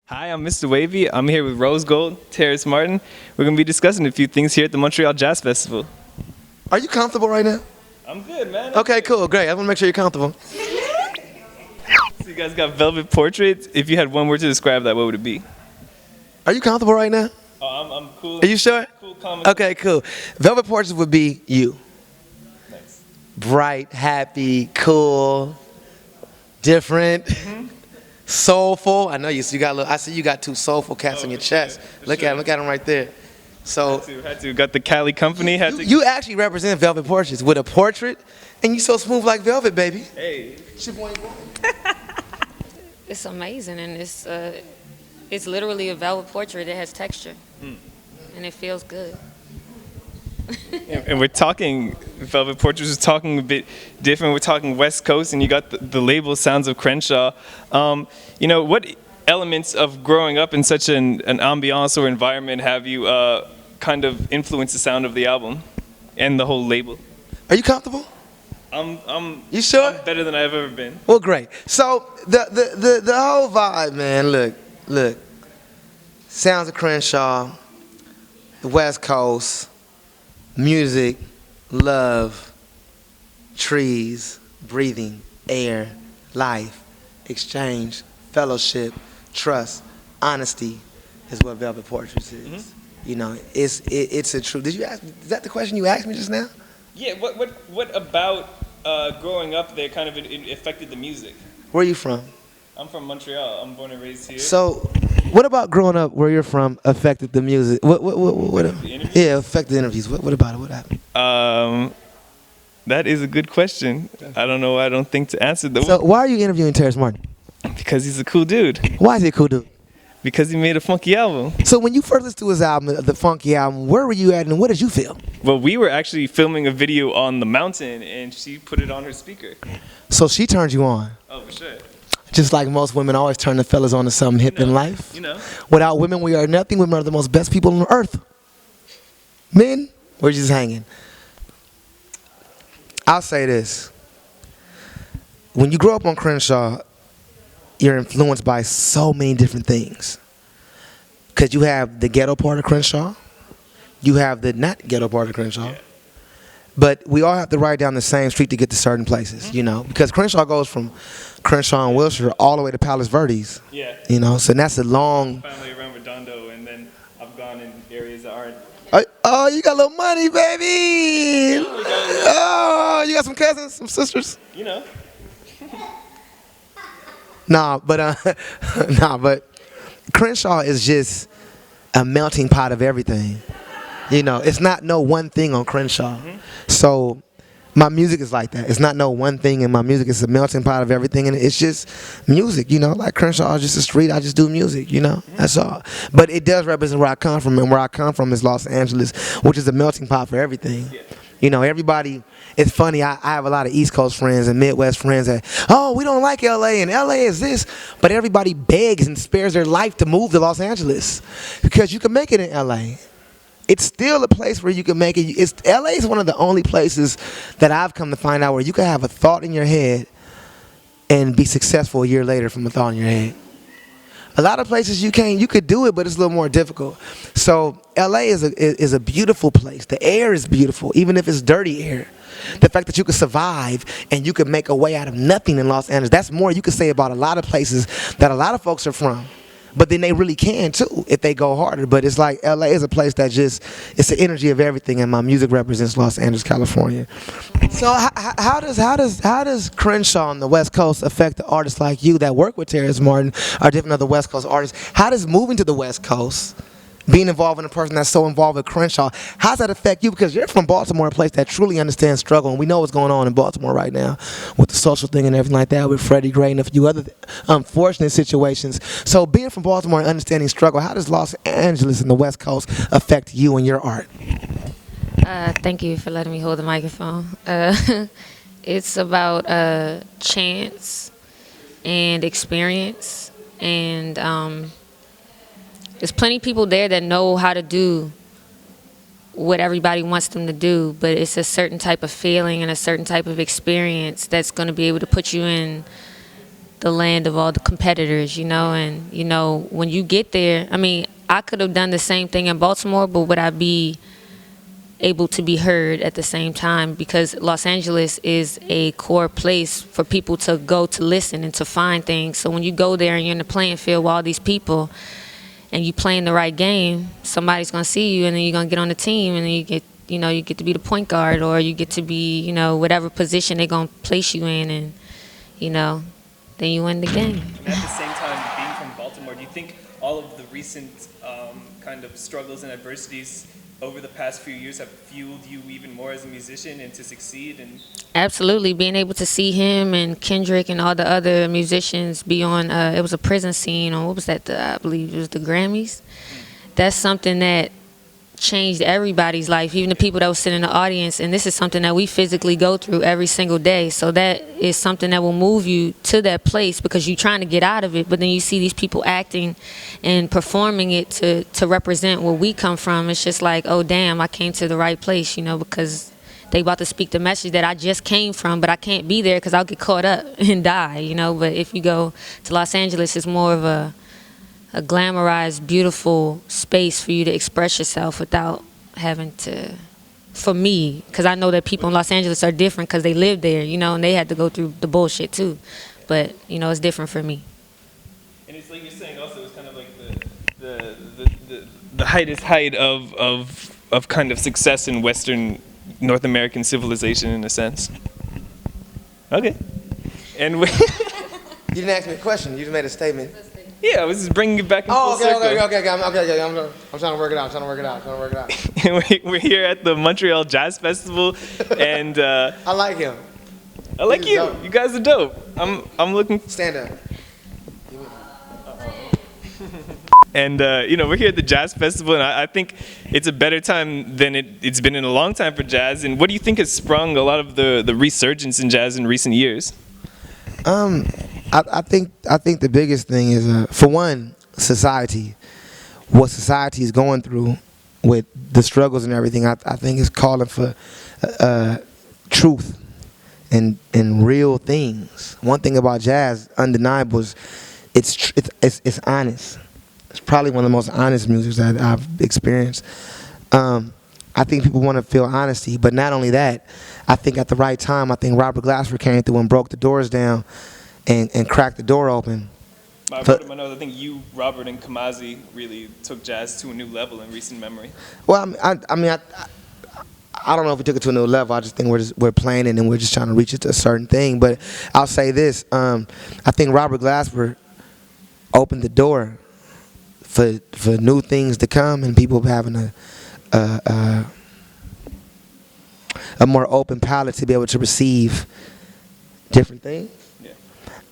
Hi, I'm Mr. Wavvy. I'm here with Rose Gold, Terrace Martin. We're going to be discussing a few things here at the Montreal Jazz Festival. Are you comfortable right now? I'm good, man. Okay, cool, great. I want to make sure you're comfortable. So you guys got Velvet Portraits. If you had one word to describe that, what would it be? Are you comfortable right now? Oh, I'm cool. Are you sure? Cool, calm. Okay, cool. Velvet Portraits would be you. Nice. Bright, happy, cool, different, soulful. I know you. So you got. I see you got two soulful cats on your chest. Look at them right there. So Had to. Got the Cali Company. you actually represent Velvet Portraits with a portrait, and you so smooth like velvet, baby. Hey. It's amazing, and it's literally a velvet portrait. It has texture, and it feels good. And we're talking, Velvet Portraits is talking a bit different. We're talking West Coast, and you got the label Sounds of Crenshaw. What elements of growing up in such an ambiance or environment have you kind of influenced the sound of the album and the whole label? Are you comfortable? You sure? I'm better than I've ever been. Well, great. So the whole vibe, man. Look. Sounds of Crenshaw, the West Coast, music, love, trees, breathing, air, life, exchange, fellowship, trust, honesty is what Velvet Portraits is. Mm-hmm. You know, it's a true. Did you ask? Is that the question you asked me just now? Yeah. What about growing up there kind of it affected the music? Where are you from? I'm from Montreal. I'm born and raised here. So, what about growing up where you're from affected the music? What yeah, affected the interviews. What about it? What happened? That is a good question. I don't know. I don't think to answer though. So, why are you interviewing Terrace Martin? Because he's a cool dude. Why is he a cool dude? Because he made a funky album. So, when you first listened to his album, the funky album, where were you at and what did you feel? Well, we were actually filming a video on the mountain, and she put it on her speaker. So, she turned you on. Oh, for sure. Just like most women always turn the fellas on to something hip in life. You know. Without women, we are nothing. Women are the most best people on earth. Men, we're just hanging. I'll say this. When you grow up on Crenshaw, you're influenced by so many different things. Because you have the ghetto part of Crenshaw. You have the not ghetto part of Crenshaw. Yeah. But we all have to ride down the same street to get to certain places, you know. Because Crenshaw goes from Crenshaw and Wilshire all the way to Palos Verdes. Yeah. You know, so that's a long... Finally around Redondo, and then I've gone in areas that aren't... Oh, you got a little money, baby! Oh, you got some cousins, some sisters? You know. but Crenshaw is just a melting pot of everything. You know, it's not no one thing on Crenshaw. So my music is like that. It's not no one thing in my music. It's a melting pot of everything, and it's just music, you know. Like Crenshaw is just a street. I just do music, you know. That's all. But it does represent where I come from, and where I come from is Los Angeles, which is a melting pot for everything. Yeah. You know, everybody, it's funny, I have a lot of East Coast friends and Midwest friends that, oh, we don't like L.A. and L.A. is this. But everybody begs and spares their life to move to Los Angeles because you can make it in L.A. It's still a place where you can make it. L.A. is one of the only places that I've come to find out where you can have a thought in your head and be successful a year later from a thought in your head. A lot of places you can't. You could do it, but it's a little more difficult. So L.A. is a beautiful place. The air is beautiful, even if it's dirty air. The fact that you could survive and you could make a way out of nothing in Los Angeles, that's more you could say about a lot of places that a lot of folks are from. But then they really can too if they go harder. But it's like LA is a place that just, it's the energy of everything, and my music represents Los Angeles, California. So how does Crenshaw on the West Coast affect the artists like you that work with Terrace Martin or different other West Coast artists? How does moving to the West Coast, being involved in a person that's so involved with Crenshaw, how does that affect you? Because you're from Baltimore, a place that truly understands struggle, and we know what's going on in Baltimore right now with the social thing and everything like that, with Freddie Gray and a few other unfortunate situations. So being from Baltimore and understanding struggle, how does Los Angeles and the West Coast affect you and your art? Thank you for letting me hold the microphone. It's about chance and experience, and there's plenty of people there that know how to do what everybody wants them to do, but it's a certain type of feeling and a certain type of experience that's going to be able to put you in the land of all the competitors, and when you get there, I mean, I could have done the same thing in Baltimore, but would I be able to be heard at the same time? Because Los Angeles is a core place for people to go to listen and to find things. So when you go there and you're in the playing field with all these people and you playing the right game, somebody's gonna see you, and then you're gonna get on the team, and then you get to be the point guard, or you get to be, whatever position they're gonna place you in, and then you win the game. And at the same time, being from Baltimore, do you think all of the recent kind of struggles and adversities over the past few years have fueled you even more as a musician and to succeed? And absolutely, being able to see him and Kendrick and all the other musicians be on, it was a prison scene on, what was that, I believe it was the Grammys. That's something that changed everybody's life, even the people that were sitting in the audience, and this is something that we physically go through every single day. So that is something that will move you to that place because you're trying to get out of it, but then you see these people acting and performing it to represent where we come from. It's just like, oh damn, I came to the right place, because they about to speak the message that I just came from, but I can't be there because I'll get caught up and die, But if you go to Los Angeles, it's more of a glamorized, beautiful space for you to express yourself without having to, for me, because I know that people in Los Angeles are different because they live there, and they had to go through the bullshit too. But, it's different for me. And it's like you're saying also, it's kind of like the height of kind of success in Western North American civilization in a sense. Okay. And You didn't ask me a question. You just made a statement. yeah, I was just bringing it back in full circle. Okay. I'm trying to work it out. And we're here at the Montreal Jazz Festival, and I like him. I like He's you. dope. You guys are dope. I'm looking. Stand up. And we're here at the Jazz Festival, and I think it's a better time than it's been in a long time for jazz. And what do you think has sprung a lot of the resurgence in jazz in recent years? I think the biggest thing is, for one, society. What society is going through with the struggles and everything, I think is calling for truth and real things. One thing about jazz, undeniable, is it's honest. It's probably one of the most honest music that I've experienced. I think people want to feel honesty, but not only that, I think at the right time, I think Robert Glasper came through and broke the doors down and cracked the door open. I think you, Robert, and Kamazi really took jazz to a new level in recent memory. Well, I don't know if we took it to a new level. I just think we're playing it and we're just trying to reach it to a certain thing. But I'll say this: I think Robert Glasper opened the door for new things to come and people having a more open palette to be able to receive different things. Yeah.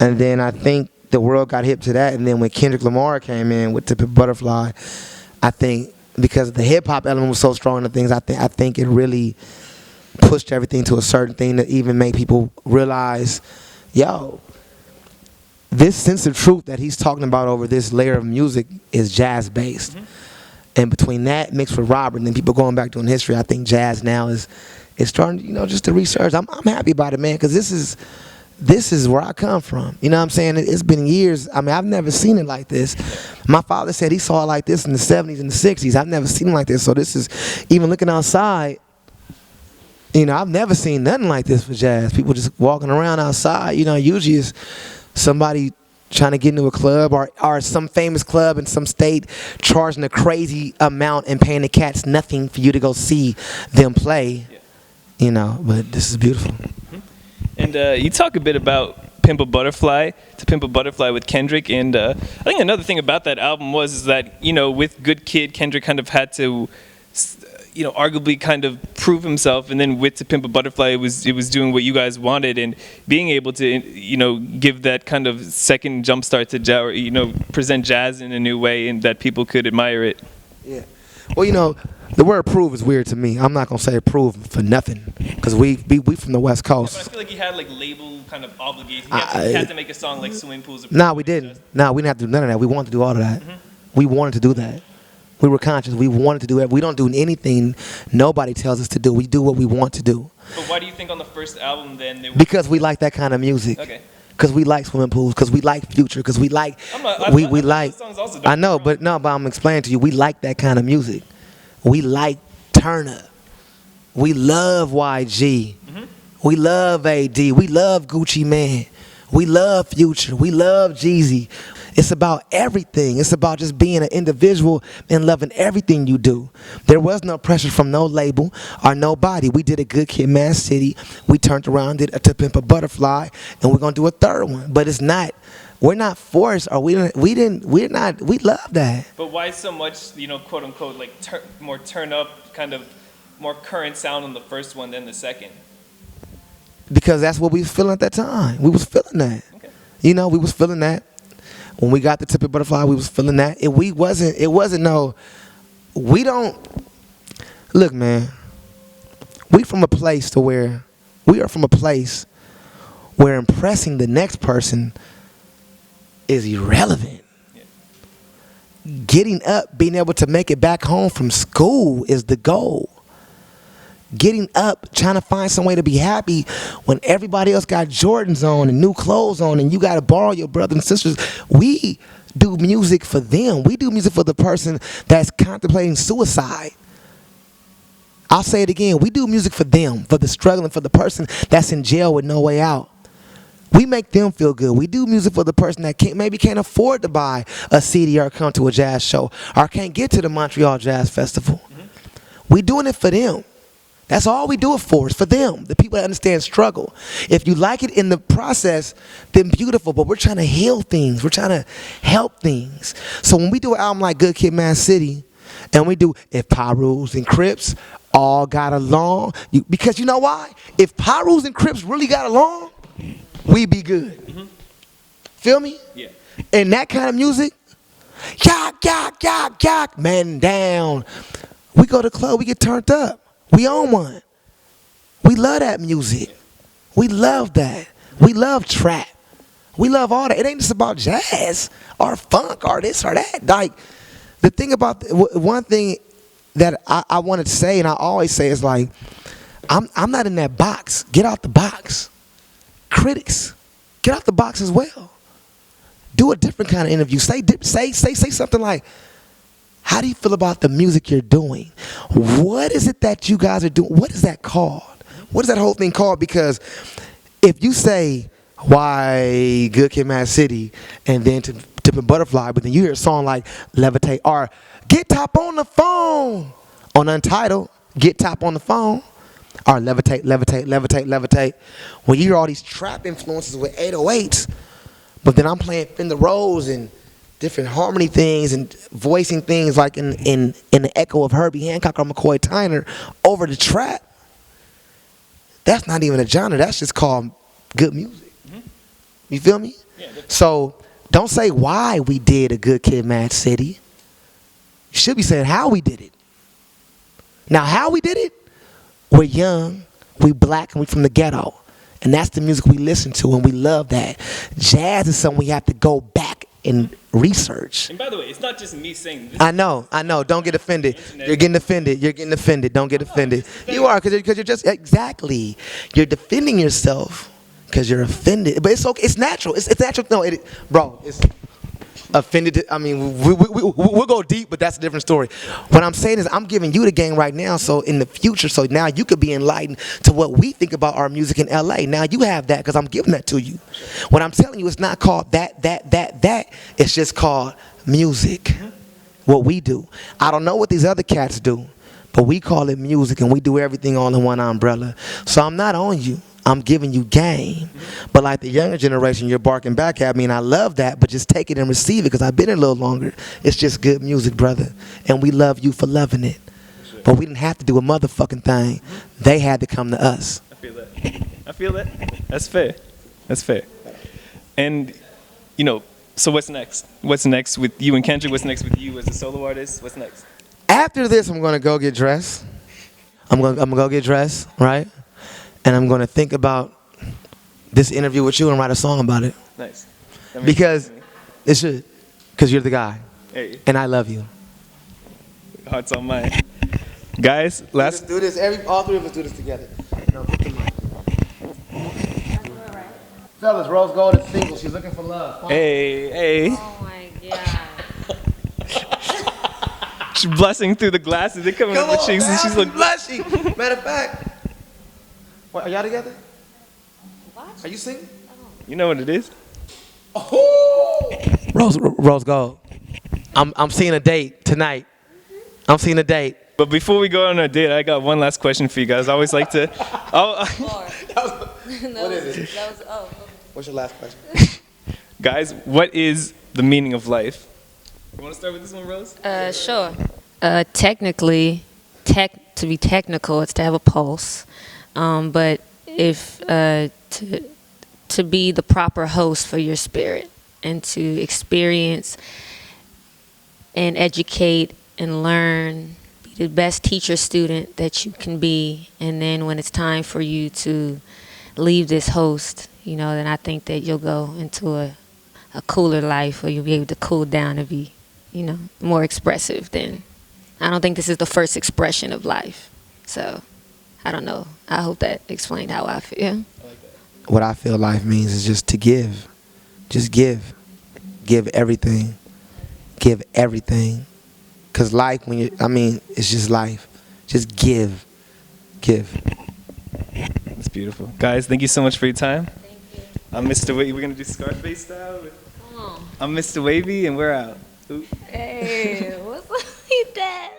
And then I think the world got hip to that. And then when Kendrick Lamar came in with Pimp A Butterfly, I think because the hip hop element was so strong in the things, I think it really pushed everything to a certain thing that even made people realize, yo, this sense of truth that he's talking about over this layer of music is jazz based. Mm-hmm. And between that mixed with Robert and then people going back doing history, I think jazz now is starting, just to research. I'm happy about it, man, because this is where I come from. You know what I'm saying? It's been years. I mean, I've never seen it like this. My father said he saw it like this in the 70s and the 60s. I've never seen it like this. So this is, even looking outside, I've never seen nothing like this for jazz. People just walking around outside. Usually it's somebody trying to get into a club or some famous club in some state charging a crazy amount and paying the cats nothing for you to go see them play. Yeah. But this is beautiful. Mm-hmm. And you talk a bit about Pimp A Butterfly, to Pimp A Butterfly with Kendrick. And I think another thing about that album is that, with Good Kid, Kendrick kind of had to, arguably kind of prove himself. And then with To Pimp A Butterfly, it was doing what you guys wanted and being able to, give that kind of second jumpstart to jazz, present jazz in a new way and that people could admire it. Yeah. Well, the word prove is weird to me. I'm not going to say prove for nothing because we from the West Coast. Yeah, but I feel like he had label kind of obligation. He had to make a song like Swimming Pools. Nah, we didn't. Nah, we didn't have to do none of that. We wanted to do all of that. Mm-hmm. We wanted to do that. We were conscious. We wanted to do it. We don't do anything nobody tells us to do. We do what we want to do. But why do you think on the first album then? Because we like that kind of music. Okay. Because we like swimming pools, because we like Future, because we like, we like, I know, but I'm explaining to you, we like that kind of music. We like Turner. We love YG. We love AD. We love Gucci Mane. We love Future. We love Jeezy. It's about everything. It's about just being an individual and loving everything you do. There was no pressure from no label or nobody. We did a Good Kid, Mad City. We turned around, did a To Pimp a Butterfly, and we're gonna do a third one. But it's not. We're not forced, or we love that. But why so much, quote unquote, like more turn up, kind of more current sound on the first one than the second? Because that's what we was feeling at that time. We was feeling that. Okay. We was feeling that. When we got the Tip of Butterfly, we was feeling that. We don't, look, man, we are from a place where impressing the next person is irrelevant. Yeah. Getting up, being able to make it back home from school is the goal. Getting up, trying to find some way to be happy when everybody else got Jordans on and new clothes on and you got to borrow your brothers and sisters. We do music for them. We do music for the person that's contemplating suicide. I'll say it again. We do music for them, for the struggling, for the person that's in jail with no way out. We make them feel good. We do music for the person that maybe can't afford to buy a CD or come to a jazz show or can't get to the Montreal Jazz Festival. We doing it for them. That's all we do it for, is for them, the people that understand struggle. If you like it in the process, then beautiful, but we're trying to heal things. We're trying to help things. So when we do an album like Good Kid, Mad City, and we do If Pyrus and Crips all got along, because you know why? If Pyrus and Crips really got along, we be good. Feel me? Yeah. And that kind of music, yak, man down. We go to the club, we get turned up. We own one. We love that music. We love that. We love trap. We love all that. It ain't just about jazz or funk or this or that. Like, the thing about, one thing that I wanted to say, and I always say, is like, I'm not in that box. Get out the box. Critics, get out the box as well. Do a different kind of interview. Say something like, how do you feel about the music you're doing? What is it that you guys are doing? What is that called? What is that whole thing called? Because if you say, why Good Kid, Mad City, and then to Tip and Butterfly, but then you hear a song like Levitate, or Get Top on the Phone, on Untitled, Get Top on the Phone, or Levitate. When you hear all these trap influences with 808s, but then I'm playing Fender Rose and different harmony things and voicing things like in the echo of Herbie Hancock or McCoy Tyner over the trap. That's not even a genre. That's just called good music. You feel me? Yeah, so don't say why we did a Good Kid, Mad City. You should be saying how we did it. Now, how we did it? We're young, we black, and we from the ghetto. And that's the music we listen to, and we love that. Jazz is something we have to go back and research. And by the way, it's not just me saying this. I know. Don't get offended. You're getting offended. Don't get offended. You are, because you're just, exactly. You're defending yourself because you're offended. But it's okay. It's natural. It's natural. No, bro, it's offended. I mean, we'll go deep, but that's a different story. What I'm saying is I'm giving you the game right now, so in the future, so now you could be enlightened to what we think about our music in L.A. Now you have that because I'm giving that to you. What I'm telling you is not called that. It's just called music. What we do. I don't know what these other cats do, but we call it music, and we do everything all in one umbrella. So I'm not on you. I'm giving you game. But like the younger generation, you're barking back at me, and I love that, but just take it and receive it because I've been here a little longer. It's just good music, brother. And we love you for loving it. Sure. But we didn't have to do a motherfucking thing. They had to come to us. I feel that. That's fair. And, so what's next? What's next with you and Kendrick? What's next with you as a solo artist? What's next? After this, I'm going to go get dressed. I'm going to go get dressed, right? And I'm going to think about this interview with you and write a song about it. Nice. Because it should. Because you're the guy. Hey. And I love you. Heart's on mine. Guys, let's do this. All three of us do this together. No, put the mic. Fellas, Rose Gold is single. She's looking for love. Hey. Oh my God. She's blushing through the glasses. They're coming up the cheeks, and she's looking. blushing. Matter of fact, what, are y'all together? What? Are you single? You know what it is? Oh. Rose Gold. I'm seeing a date tonight. I'm seeing a date. But before we go on our date, I got one last question for you guys. I always like to. What is it? What's your last question? Guys, what is the meaning of life? You want to start with this one, Rose? Sure. Technically, to be technical, it's to have a pulse. But if to be the proper host for your spirit and to experience and educate and learn, be the best teacher student that you can be, and then when it's time for you to leave this host, then I think that you'll go into a cooler life, or you'll be able to cool down and be, more expressive. Then I don't think this is the first expression of life. So I don't know. I hope that explained how I feel. What I feel life means is just to give. Just give. Give everything. Give everything. Because life, it's just life. Just give. Give. That's beautiful. Guys, thank you so much for your time. Thank you. I'm Mr. Wavvy. We're going to do Scarface style. Come on. I'm Mr. Wavvy, and we're out. Ooh. Hey, what's up with that?